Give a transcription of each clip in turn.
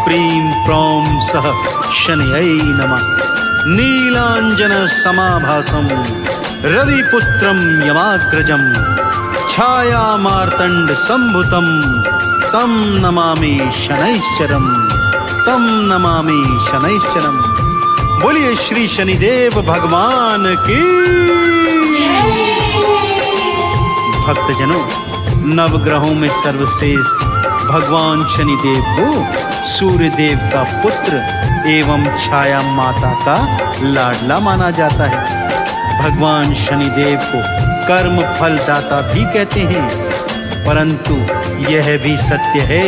प्रीं प्रौं सह शनयै नमः। नीलांजन समाभासं रविपुत्रं यमाग्रजं छाया मार्तंड संभुतं तं नमामि शनैश्चरम्, तं नमामि शनैश्चरम्। बोलिए श्री शनिदेव भगवान की। भक्तजनों, नवग्रहों में सर्वश्रेष्ठ भगवान शनिदेव को सूर्य देव का पुत्र एवं छाया माता का लाडला माना जाता है। भगवान शनिदेव को कर्म फल दाता भी कहते हैं, परंतु यह भी सत्य है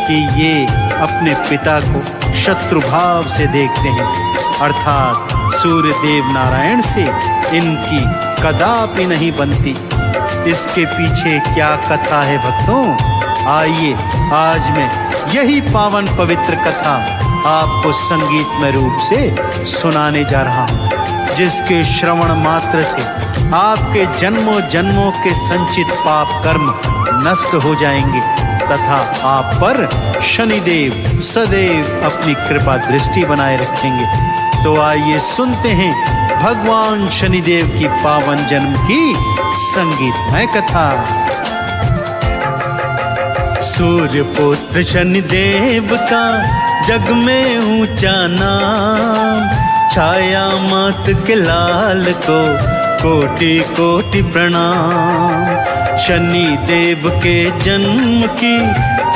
कि ये अपने पिता को शत्रु भाव से देखते हैं, अर्थात सूर्य देव नारायण से इनकी कदापि नहीं बनती। इसके पीछे क्या कथा है भक्तों? आइए आज मैं यही पावन पवित्र कथा आपको संगीतमय रूप से सुनाने जा रहा हूँ, जिसके श्रवण मात्र से आपके जन्मों जन्मों के संचित पाप कर्म नष्ट हो जाएंगे तथा आप पर शनिदेव सदैव अपनी कृपा दृष्टि बनाए रखेंगे। तो आइए सुनते हैं भगवान शनिदेव की पावन जन्म की संगीतमय कथा। सूर्य पुत्र शनिदेव का जग में ऊंचा नाम, छाया मात के लाल को कोटि कोटि प्रणाम। शनि देव के जन्म की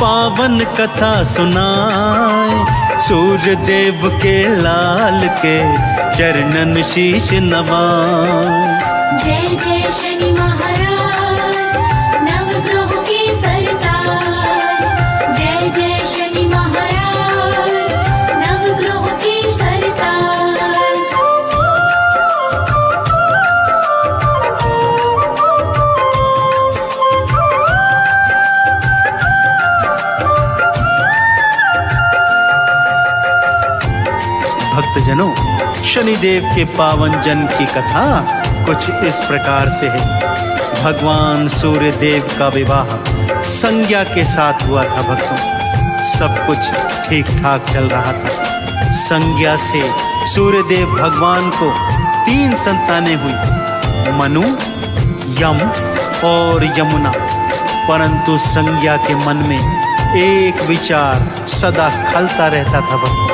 पावन कथा सुनाए, सूर्य देव के लाल के चरणन शीश नवाए। जय जय शनि महाराज नवग्रहों की सरताज, जय जय शनि महाराज नवग्रहों की सरताज। भक्तजनों, शनिदेव के पावन जन्म की कथा कुछ इस प्रकार से है। भगवान सूर्य देव का विवाह संज्ञा के साथ हुआ था भक्तों। सब कुछ ठीक ठाक चल रहा था। संज्ञा से सूर्य देव भगवान को 3 संतानें हुई, मनु, यम और यमुना। परंतु संज्ञा के मन में एक विचार सदा खलता रहता था भक्तों।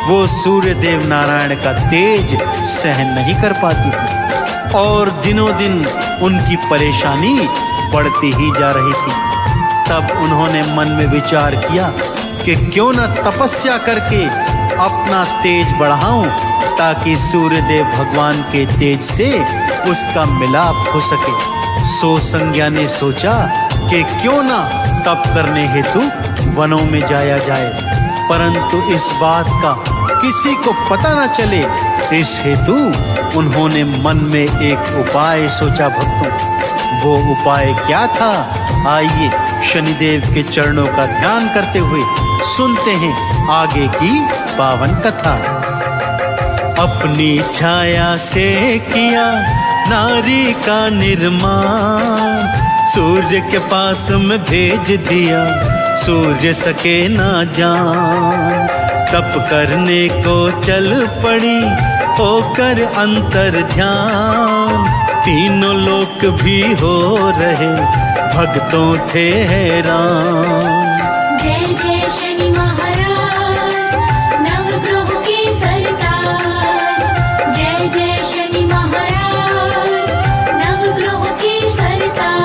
वो सूर्य देव नारायण का तेज सहन नहीं कर पाती थी और दिनों दिन उनकी परेशानी बढ़ती ही जा रही थी। तब उन्होंने मन में विचार किया कि क्यों न तपस्या करके अपना तेज बढ़ाऊं, ताकि सूर्य देव भगवान के तेज से उसका मिलाप हो सके। सो संज्ञा ने सोचा कि क्यों न तप करने हेतु वनों में जाया जाए, परंतु इस बात का किसी को पता न चले, इस हेतु उन्होंने मन में एक उपाय सोचा भक्तों। वो उपाय क्या था? आइए शनिदेव के चरणों का ध्यान करते हुए सुनते हैं आगे की पावन कथा। अपनी छाया से किया नारी का निर्माण, सूर्य के पास में भेज दिया, सूर्य सके ना जान। तप करने को चल पड़ी होकर अंतर ध्यान, तीनों लोक भी हो रहे भक्तों थे हैरान। जय जय शनि महाराज नवग्रहों की सरताज, जय जय शनि महाराज नवग्रहों की सरताज।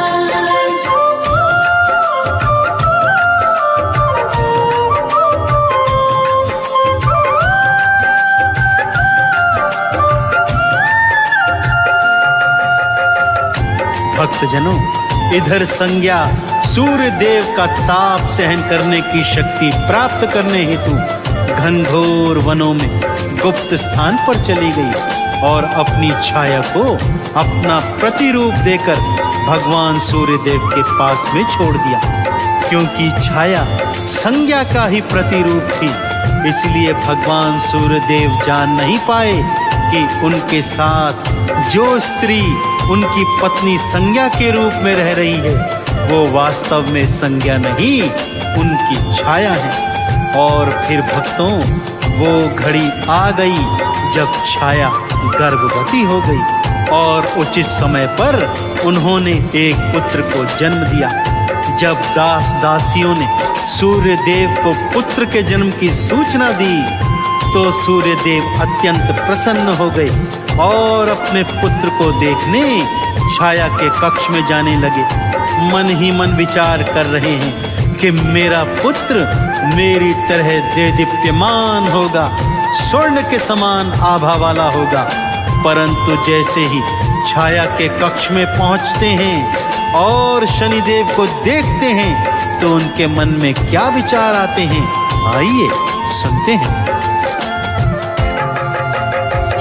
भक्तजनों, इधर संज्ञा सूर्य देव का ताप सहन करने की शक्ति प्राप्त करने हेतु घनघोर वनों में गुप्त स्थान पर चली गई और अपनी छाया को अपना प्रतिरूप देकर भगवान सूर्य देव के पास में छोड़ दिया। क्योंकि छाया संज्ञा का ही प्रतिरूप थी, इसलिए भगवान सूर्य देव जान नहीं पाए कि उनके साथ जो स्त्री उनकी पत्नी संज्ञा के रूप में रह रही है वो वास्तव में संज्ञा नहीं, उनकी छाया है। और फिर भक्तों, वो घड़ी आ गई जब छाया गर्भवती हो गई और उचित समय पर उन्होंने एक पुत्र को जन्म दिया। जब दास दासियों ने सूर्य देव को पुत्र के जन्म की सूचना दी तो सूर्य देव अत्यंत प्रसन्न हो गए और अपने पुत्र को देखने छाया के कक्ष में जाने लगे। मन ही मन विचार कर रहे हैं कि मेरा पुत्र मेरी तरह देदीप्यमान होगा, स्वर्ण के समान आभा वाला होगा। परंतु जैसे ही छाया के कक्ष में पहुंचते हैं और शनिदेव को देखते हैं तो उनके मन में क्या विचार आते हैं, आइए सुनते हैं।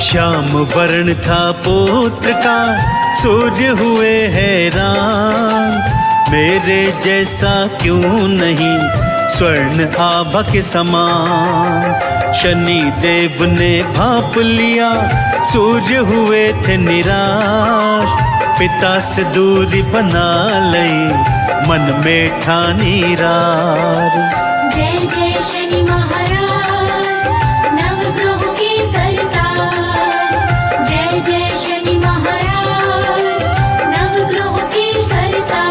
श्याम वर्ण था पुत्र का, सूर्य हुए हैरान, मेरे जैसा क्यों नहीं स्वर्ण आभा के समान। शनि देव ने भांप लिया, सूर्य हुए थे निराश, पिता से दूरी बना लई मन में ठानी रार। जय जय शनि महाराज, नवग्रहों के सरताज। जय जय शनि महाराज, नवग्रहों के सरताज।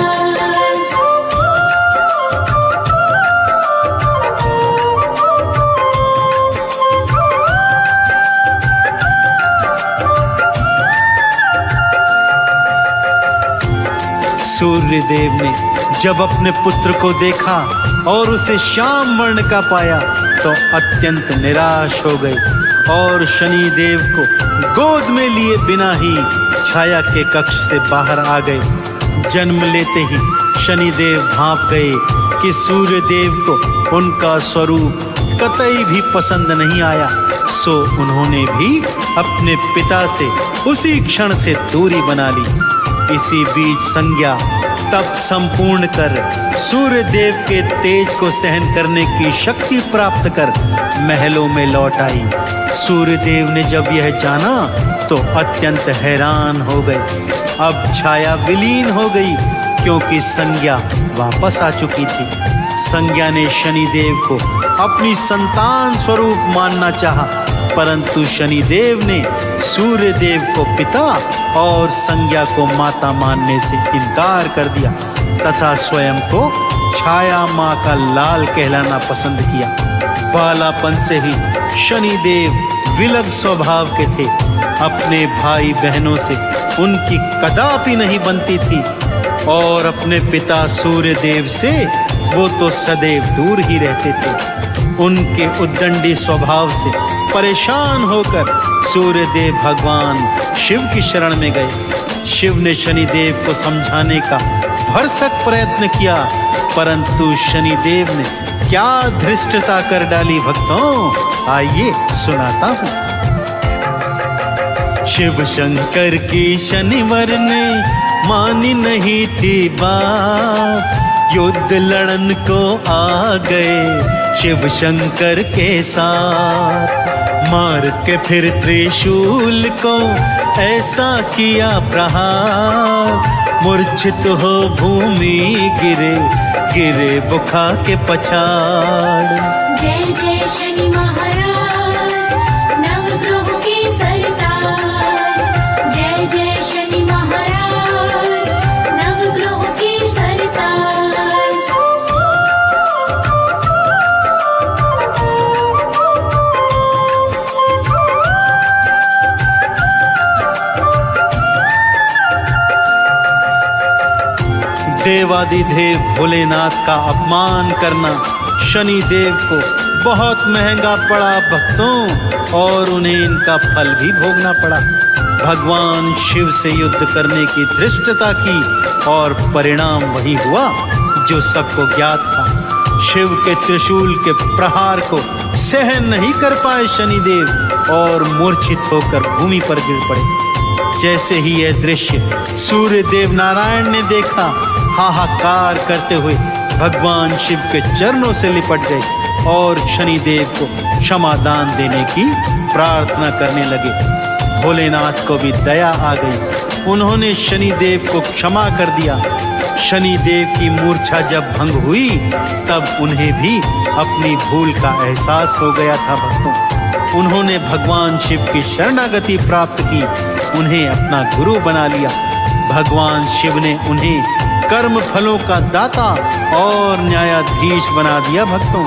सूर्य देव ने जब अपने पुत्र को देखा और उसे श्याम वर्ण का पाया तो अत्यंत निराश हो गए और शनि देव को गोद में लिए बिना ही छाया के कक्ष से बाहर आ गए। जन्म लेते ही शनि देव भांप गए कि सूर्य देव को उनका स्वरूप कतई भी पसंद नहीं आया, सो उन्होंने भी अपने पिता से उसी क्षण से दूरी बना ली। इसी बीच संज्ञा तप संपूर्ण कर सूर्य देव के तेज को सहन करने की शक्ति प्राप्त कर महलों में लौट आई। सूर्य देव ने जब यह जाना तो अत्यंत हैरान हो गए। अब छाया विलीन हो गई क्योंकि संज्ञा वापस आ चुकी थी। संज्ञा ने शनिदेव को अपनी संतान स्वरूप मानना चाहा, परंतु शनिदेव ने सूर्य देव को पिता और संज्ञा को माता मानने से इनकार कर दिया तथा स्वयं को छाया माँ का लाल कहलाना पसंद किया। बालापन से ही शनिदेव विलग स्वभाव के थे। अपने भाई बहनों से उनकी कदापि नहीं बनती थी और अपने पिता सूर्य देव से वो तो सदैव दूर ही रहते थे। उनके उद्दंडी स्वभाव से परेशान होकर सूर्य देव भगवान शिव की शरण में गए। शिव ने शनिदेव को समझाने का भरसक प्रयत्न किया, परंतु शनिदेव ने क्या धृष्टता कर डाली भक्तों, आइए सुनाता हूँ। शिव शंकर की शनिवर ने मानी नहीं थी बात, युद्ध लड़न को आ गए शिव शंकर के साथ। मार के फिर त्रिशूल को ऐसा किया प्रहार, मूर्छित हो भूमि गिरे गिरे बुखा के पछाड़। जय जय शनि महाराज, नवग्रहों के सरताज। जय जय शनि महाराज, नवग्रहों के सरताज। देवादिदेव भोलेनाथ का अपमान करना शनि देव को बहुत महंगा पड़ा भक्तों, और उन्हें इनका फल भी भोगना पड़ा। भगवान शिव से युद्ध करने की धृष्टता की और परिणाम वही हुआ जो सबको ज्ञात था। शिव के त्रिशूल के प्रहार को सहन नहीं कर पाए शनिदेव और मूर्छित होकर भूमि पर गिर पड़े। जैसे ही यह दृश्य सूर्य देव नारायण ने देखा, हाहाकार करते हुए भगवान शिव के चरणों से लिपट गए और शनिदेव को क्षमा दान देने की प्रार्थना करने लगे। भोलेनाथ को भी दया आ गई, उन्होंने शनिदेव को क्षमा कर दिया। शनि देव की मूर्छा जब भंग हुई तब उन्हें भी अपनी भूल का एहसास हो गया था भक्तों। उन्होंने भगवान शिव की शरणागति प्राप्त की, उन्हें अपना गुरु बना लिया। भगवान शिव ने उन्हें कर्म फलों का दाता और न्यायाधीश बना दिया भक्तों।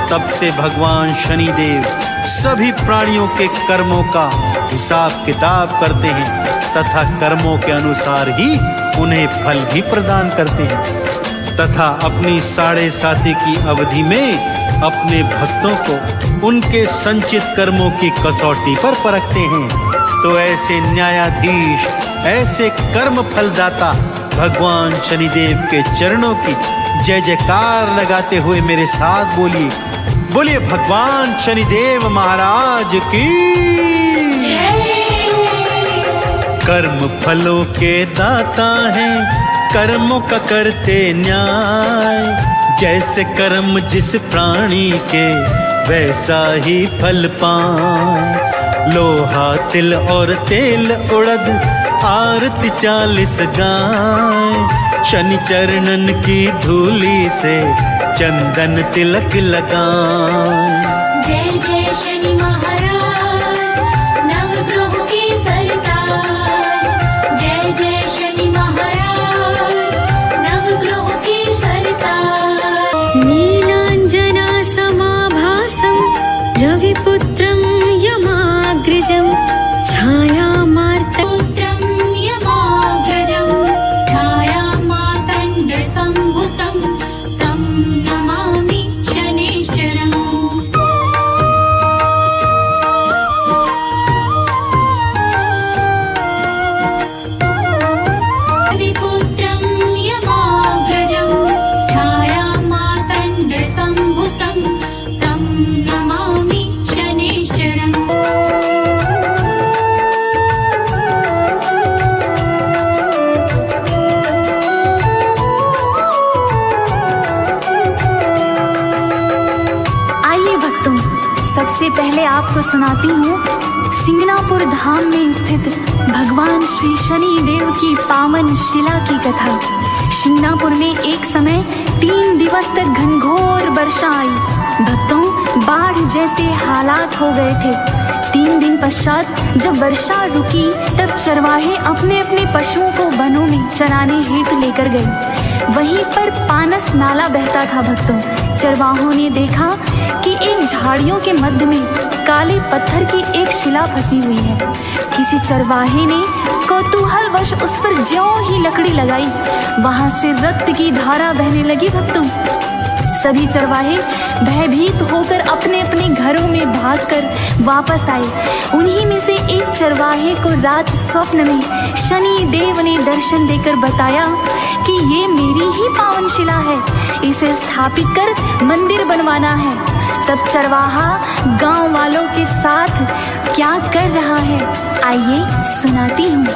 तब से भगवान शनि देव सभी प्राणियों के कर्मों का हिसाब किताब करते हैं तथा कर्मों के अनुसार ही उन्हें फल भी प्रदान करते हैं तथा अपनी 7.5 की अवधि में अपने भक्तों को उनके संचित कर्मों की कसौटी पर परखते हैं। तो ऐसे न्यायाधीश, ऐसे कर्म फलदाता भगवान शनिदेव के चरणों की जय जयकार लगाते हुए मेरे साथ बोलिए, बोलिए भगवान शनिदेव महाराज की जय। कर्म फलों के दाता हैं, कर्मों का करते न्याय। जैसे कर्म जिस प्राणी के वैसा ही फल पाए। लोहा तिल और तेल उड़द आरती 40 गाय। शनि चरणन की धूली से चंदन तिलक लगाए। जय जय शनि महाराज, नवग्रहों के सरताज। जय जय शनि महाराज, नवग्रहों के सरताज। नीलांजना समाभासं रविपुत्रं यमाग्रजं छायामार्तपुत्रं यमाग्रजं छायामार्तण्डसम्भुतं तं नमामि शनैश्चरम्। रविपुत्रं यमाग्रजं छायामार्तण्डसम्भुतं तं नमामि शनैश्चरम्। आइए भक्तों, सबसे पहले आपको सुनाती हूँ सिंगनापुर धाम में स्थित भगवान श्री शनि देव की पावन शिला की कथा। सिंगनापुर में एक समय 3 दिवस तक घनघोर वर्षा आई। भक्तों, बाढ़ जैसे हालात हो गए थे। 3 दिन पश्चात जब वर्षा रुकी तब चरवाहे अपने अपने पशुओं को वनों में चराने हेतु लेकर गए। वहीं पर पानस नाला बहता था भक्तों। चरवाहों ने देखा कि एक झाड़ियों के मध्य में काले पत्थर की एक शिला फंसी हुई है। किसी चरवाहे ने कौतूहलवश उस पर ज्यों ही लकड़ी लगाई, वहां से रक्त की धारा बहने लगी भक्तों। सभी चरवाहे भयभीत होकर अपने अपने घरों में भागकर वापस आए। उन्हीं में से एक चरवाहे को रात स्वप्न में शनि देव ने दर्शन देकर बताया कि ये मेरी ही पावन शिला है, इसे स्थापित कर मंदिर बनवाना है। तब चरवाहा गांव वालों के साथ क्या कर रहा है, आइए सुनाती हूँ।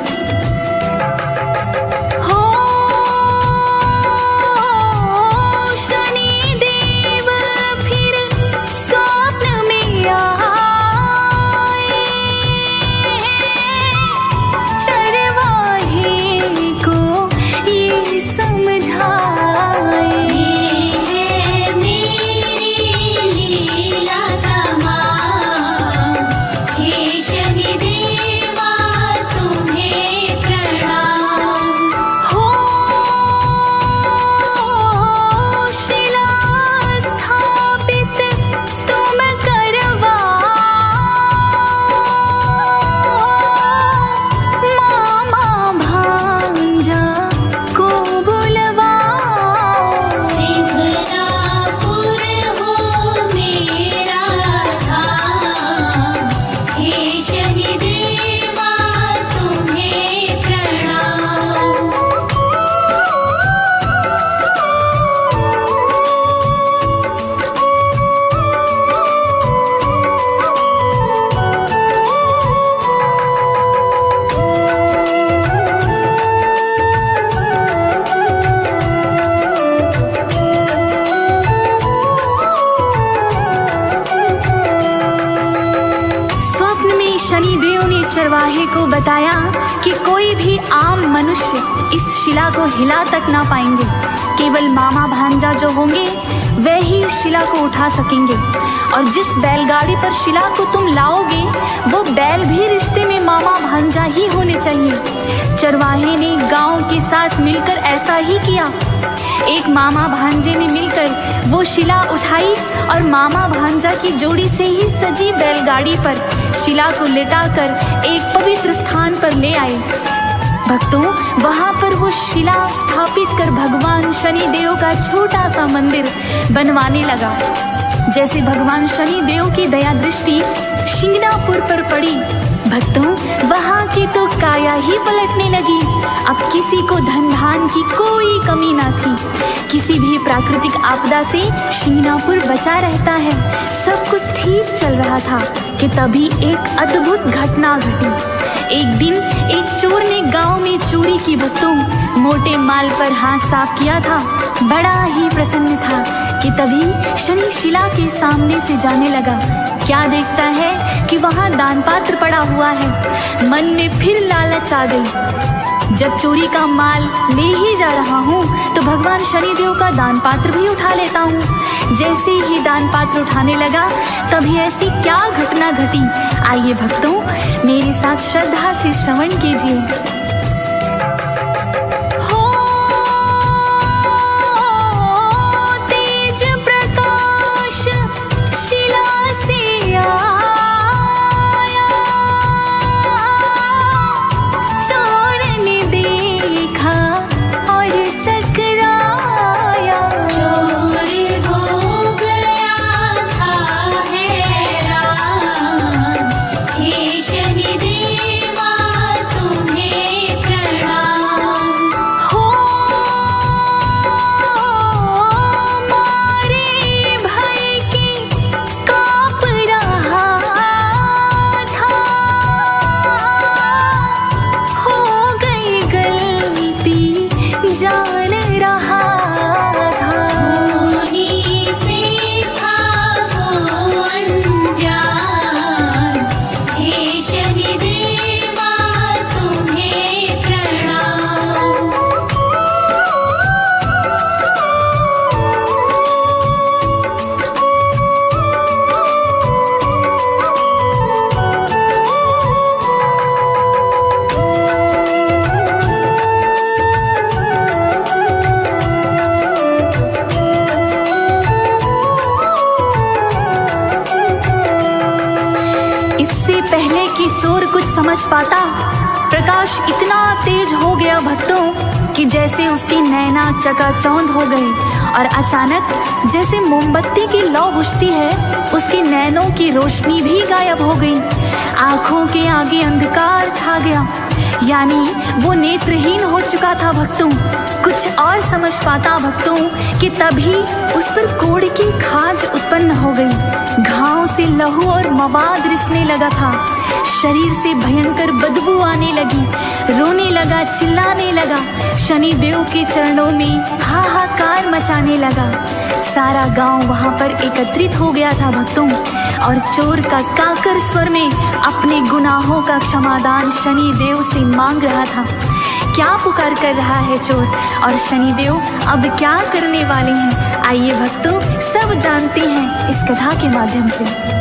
हे शनि देवा तुम्हें शनिदेव ने चरवाहे को बताया कि कोई भी आम मनुष्य इस शिला को हिला तक ना पाएंगे, केवल मामा भांजा जो होंगे वे ही शिला को उठा सकेंगे। और जिस बैलगाड़ी पर शिला को तुम लाओगे वो बैल भी रिश्ते में मामा भांजा ही होने चाहिए। चरवाहे ने गांव के साथ मिलकर ऐसा ही किया। एक मामा भांजे ने मिलकर वो शिला उठाई और मामा भांजा की जोड़ी से ही सजी बैलगाड़ी पर शिला को लेटाकर एक पवित्र स्थान पर ले आए। भक्तों, वहां पर वो शिला स्थापित कर भगवान शनिदेव का छोटा सा मंदिर बनवाने लगा। जैसे भगवान शनिदेव की दया दृष्टि शिंगणापुर पर पड़ी, भक्तों वहां की तो काया ही पलटने लगी। अब किसी को धन धान की कोई कमी ना थी। किसी भी प्राकृतिक आपदा से शिंगणापुर बचा रहता है। सब कुछ ठीक चल रहा था कि तभी एक अद्भुत घटना घटी। एक दिन एक चोर ने गांव में चोरी की। भक्तों, मोटे माल पर हाथ साफ किया था, बड़ा ही प्रसन्न था कि तभी शनि शिला के सामने से जाने लगा। क्या देखता है कि वहां दान पात्र पड़ा हुआ है। मन में फिर लालच आ गई। जब चोरी का माल ले ही जा रहा हूँ तो भगवान शनिदेव का दान पात्र भी उठा लेता हूँ। जैसे ही दान पात्र उठाने लगा तभी ऐसी क्या घटना घटी, आइए भक्तों मेरे साथ श्रद्धा से श्रवण कीजिए। पहले कि चोर कुछ समझ पाता, प्रकाश इतना तेज हो गया भक्तों कि जैसे उसकी नैना चकाचौंध हो गई और अचानक जैसे मोमबत्ती की लौ बुझती है उसकी नैनों की रोशनी भी गायब हो गई। आंखों के आगे अंधकार छा गया, यानी वो नेत्रहीन हो चुका था। भक्तों कुछ और समझ पाता भक्तों कि तभी उस पर कोढ़ की खाज उत्पन्न हो गई। घाव से लहू और मवाद रिसने लगा था। शरीर से भयंकर बदबू आने लगी। रोने लगा, चिल्लाने लगा, शनिदेव के चरणों में हाहाकार मचाने लगा। सारा गांव वहां पर एकत्रित हो गया था भक्तों, और चोर का काकर स्वर में अपने गुनाहों का क्षमादान शनिदेव से मांग रहा था। क्या पुकार कर रहा है चोर, और शनिदेव अब क्या करने वाले हैं, आइए भक्तों सब जानते हैं इस कथा के माध्यम से।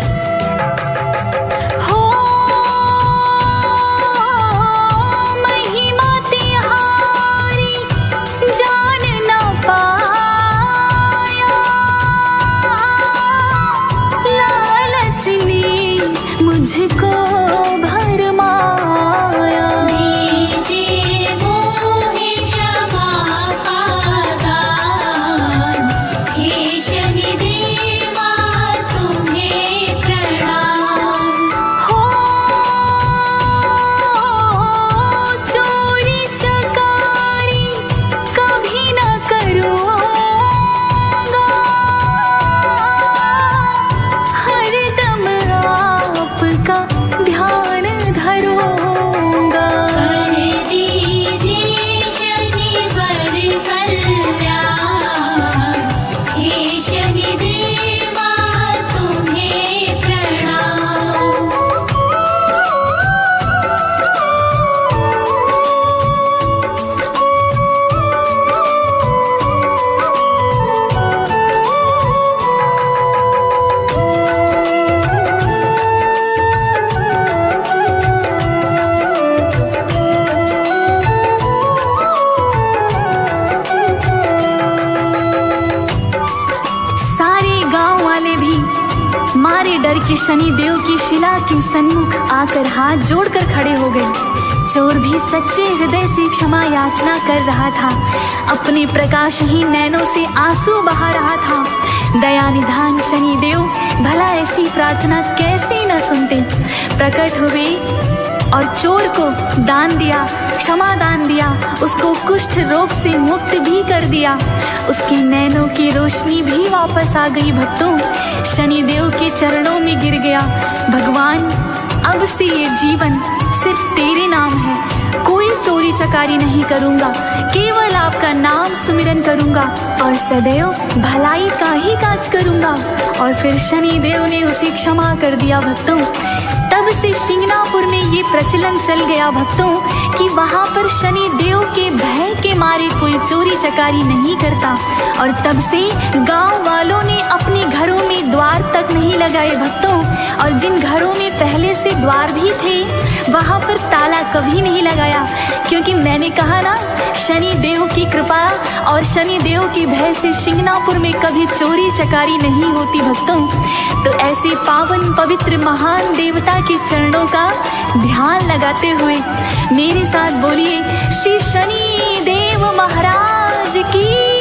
शनिदेवा तुम्हें करके शनि देव की शिला के सन्मुख आकर हाथ जोड़कर खड़े हो गए। चोर भी सच्चे हृदय से क्षमा याचना कर रहा था, अपने प्रकाशहीन नैनों से आंसू बहा रहा था। दया निधान शनि देव भला ऐसी प्रार्थना कैसे न सुनते। प्रकट हुए और चोर को दान दिया, क्षमा दान दिया, उसको कुष्ठ रोग से मुक्त भी कर दिया। उसकी नैनों की रोशनी भी वापस आ गई। भक्तों, शनि देव के चरणों में गिर गया, भगवान अब से ये जीवन सिर्फ तेरे नाम है, कोई चोरी चकारी नहीं करूंगा, केवल आपका नाम सुमिरन करूंगा और सदैव भलाई का ही काज करूंगा। और फिर शनि देव ने उसे क्षमा कर दिया। भक्तों, तब से शिंगणापुर में ये प्रचलन चल गया भक्तों कि वहां पर शनि देव के भय के मारे कोई चोरी चकारी नहीं करता। और तब से गांव वालों ने अपने घरों में द्वार तक नहीं लगाए भक्तों, और जिन घरों में पहले से द्वार भी थे वहां पर ताला कभी नहीं लगाया, क्योंकि मैंने कहा ना, शनि देव की कृपा और शनि देव के भय से शिंगणापुर में कभी चोरी चकारी नहीं होती भक्तों। तो ऐसे पावन पवित्र महान देवता के चरणों का ध्यान लगाते हुए मेरे साथ बोलिए, श्री शनि देव महाराज की